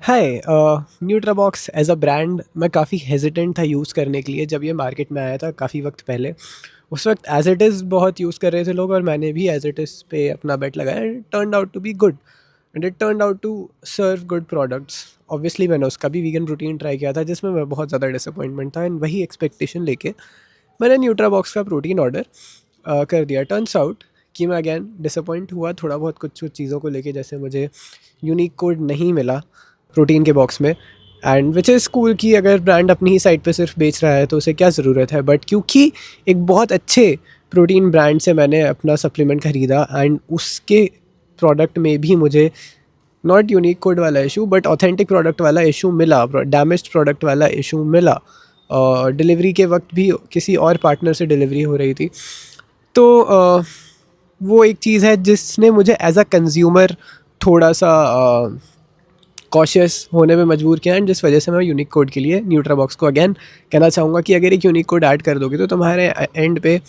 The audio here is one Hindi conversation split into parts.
हाय न्यूट्राबॉक्स एज अ ब्रांड मैं काफ़ी हेजिटेंट था यूज़ करने के लिए जब ये मार्केट में आया था काफ़ी वक्त पहले। उस वक्त एज इट इज़ बहुत यूज़ कर रहे थे लोग और मैंने भी एज इट इज़ पे अपना बेट लगाया and turn out to be good and it turn out to serve good products. Obviously मैंने उसका भी वीगन प्रोटीन ट्राई किया था जिसमें मैं बहुत ज़्यादा डिसअपॉइंटमेंट था एंड वही एक्सपेक्टेशन लेके मैंने न्यूट्राबॉक्स का प्रोटीन ऑर्डर कर दिया। टर्न्स आउट कि मैं अगेन डिसअपॉइंट हुआ थोड़ा बहुत कुछ कुछ चीज़ों को लेके, जैसे मुझे यूनिक कोड नहीं मिला प्रोटीन के बॉक्स में। एंड विच इज़ कूल कि अगर ब्रांड अपनी ही साइट पे सिर्फ बेच रहा है तो उसे क्या ज़रूरत है, बट क्योंकि एक बहुत अच्छे प्रोटीन ब्रांड से मैंने अपना सप्लीमेंट ख़रीदा एंड उसके प्रोडक्ट में भी मुझे नॉट यूनिक कोड वाला इशू बट ऑथेंटिक प्रोडक्ट वाला इशू मिला, डैमेज्ड प्रोडक्ट वाला इशू मिला। डिलीवरी के वक्त भी किसी और पार्टनर से डिलीवरी हो रही थी। तो वो एक चीज़ है जिसने मुझे एज अ कंज्यूमर थोड़ा सा कॉशियस होने में मजबूर किया एंड जिस वजह से मैं यूनिक कोड के लिए न्यूट्राबॉक्स को अगेन कहना चाहूँगा कि अगर एक यूनिक कोड ऐड कर दोगे तो तुम्हारे एंड पे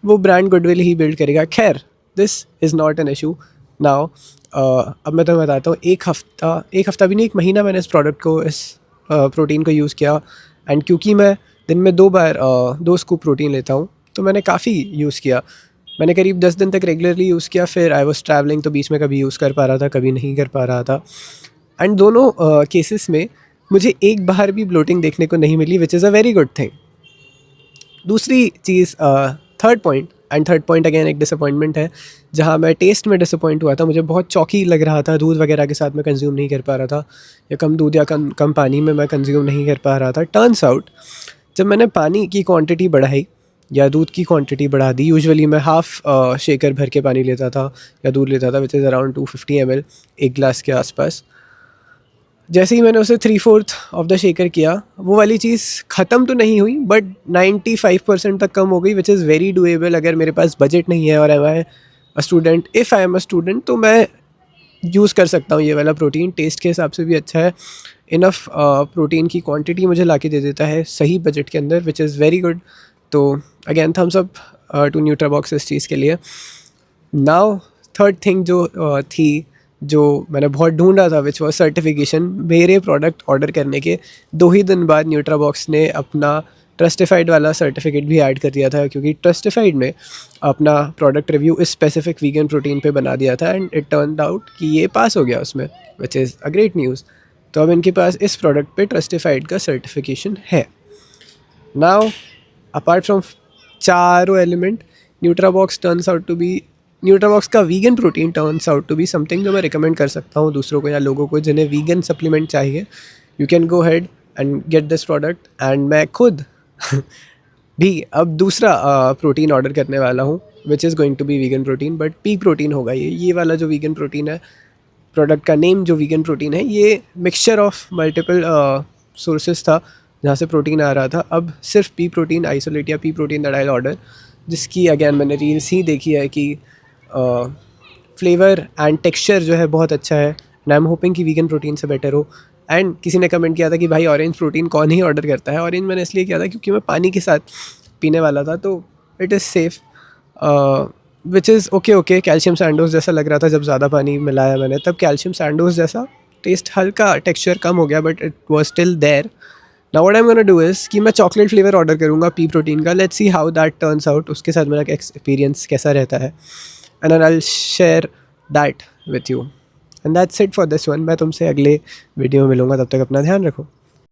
वो ब्रांड गुडविल ही बिल्ड करेगा। खैर, this is not an issue now. अब मैं तुम्हें बताता हूँ, एक हफ़्ता भी नहीं, एक महीना मैंने इस प्रोडक्ट को, इस प्रोटीन को यूज़ किया एंड क्योंकि मैं दिन में 2 बार 2 स्कूप प्रोटीन लेता हूँ तो मैंने काफ़ी यूज़ किया। मैंने करीब 10 दिन तक रेगुलरली यूज़ किया, फिर आई वॉज ट्रैवलिंग तो बीच में कभी यूज़ कर पा रहा था कभी नहीं कर पा रहा था। एंड दोनों केसेस में मुझे एक बार भी ब्लोटिंग देखने को नहीं मिली, which is a very good thing. दूसरी चीज़, थर्ड पॉइंट अगेन एक डिसअपॉइंटमेंट है जहाँ मैं टेस्ट में डिसअपॉइंट हुआ था। मुझे बहुत चौकी लग रहा था, दूध वगैरह के साथ मैं कंज्यूम नहीं कर पा रहा था, या कम दूध या कम कम पानी में मैं कंज्यूम नहीं कर पा रहा था। टर्न्स आउट जब मैंने पानी की क्वांटिटी बढ़ाई या दूध की क्वांटिटी बढ़ा दी, यूजुअली मैं हाफ़ शेकर भर के पानी लेता था या दूध लेता था विच इज़ अराउंड 250 ml, एक गिलास के आसपास। जैसे ही मैंने उसे 3/4 ऑफ द शेकर किया, वो वाली चीज़ ख़त्म तो नहीं हुई बट 95% तक कम हो गई, विच इज़ वेरी डूएबल अगर मेरे पास बजट नहीं है और आई एम अ स्टूडेंट तो मैं यूज़ कर सकता हूँ ये वाला प्रोटीन। टेस्ट के हिसाब से भी अच्छा है, इनफ प्रोटीन की क्वांटिटी मुझे ला के दे देता है सही बजट के अंदर, विच इज़ वेरी गुड। तो अगेन थम्स अप टू न्यूट्राबॉक्स इस चीज़ के लिए। नाउ थर्ड थिंग जो थी, जो मैंने बहुत ढूंढा था, विच वॉज सर्टिफिकेशन। मेरे प्रोडक्ट ऑर्डर करने के 2 ही दिन बाद न्यूट्राबॉक्स ने अपना ट्रस्टिफाइड वाला सर्टिफिकेट भी ऐड कर दिया था, क्योंकि ट्रस्टिफाइड ने अपना प्रोडक्ट रिव्यू इस स्पेसिफिक वीगन प्रोटीन पे बना दिया था एंड इट टर्न्ड आउट कि ये पास हो गया उसमें, विच इज़ अ ग्रेट न्यूज़। तो अब इनके पास इस प्रोडक्ट पे ट्रस्टिफाइड का सर्टिफिकेशन है। नाउ अपार्ट फ्रॉम चारों element, Nutrabox turns out to be Nutrabox का vegan protein turns out to be something जो मैं रिकमेंड कर सकता हूँ दूसरों को या लोगों को जिन्हें वीगन सप्लीमेंट चाहिए। You can go head and get this product. And मैं खुद भी अब दूसरा प्रोटीन ऑर्डर करने वाला हूँ, which is going to be vegan protein, but pea protein होगा। ये वाला जो वीगन प्रोटीन है, प्रोडक्ट का नेम जो वीगन प्रोटीन है, ये मिक्सचर ऑफ मल्टीपल सोर्सेज था जहाँ से प्रोटीन आ रहा था। अब सिर्फ पी प्रोटीन आइसोलेट या P protein that I order, जिसकी अगेन मैंने रील्स ही देखी है कि फ्लेवर एंड टेक्सचर जो है बहुत अच्छा है एंड आई एम होपिंग कि वीगन प्रोटीन से बेटर हो। एंड किसी ने कमेंट किया था कि भाई ऑरेंज प्रोटीन कौन ही ऑर्डर करता है। ऑरेंज मैंने इसलिए किया था क्योंकि मैं पानी के साथ पीने वाला था, तो it is safe, which is okay. Calcium Sandoz जैसा लग रहा था जब ज़्यादा पानी मिलाया मैंने, तब कैल्शियम सैंडोज जैसा टेस्ट, हल्का टेक्सचर कम हो गया but it was still there. Now what I am gonna do is कि मैं चॉकलेट फ्लेवर ऑर्डर करूँगा पी प्रोटीन का। Let's see how that turns out, उसके साथ मेरा एक्सपीरियंस कैसा रहता है and I will share that with you. And that's it for this one. मैं तुमसे अगले वीडियो में मिलूँगा, तब तक अपना ध्यान रखो।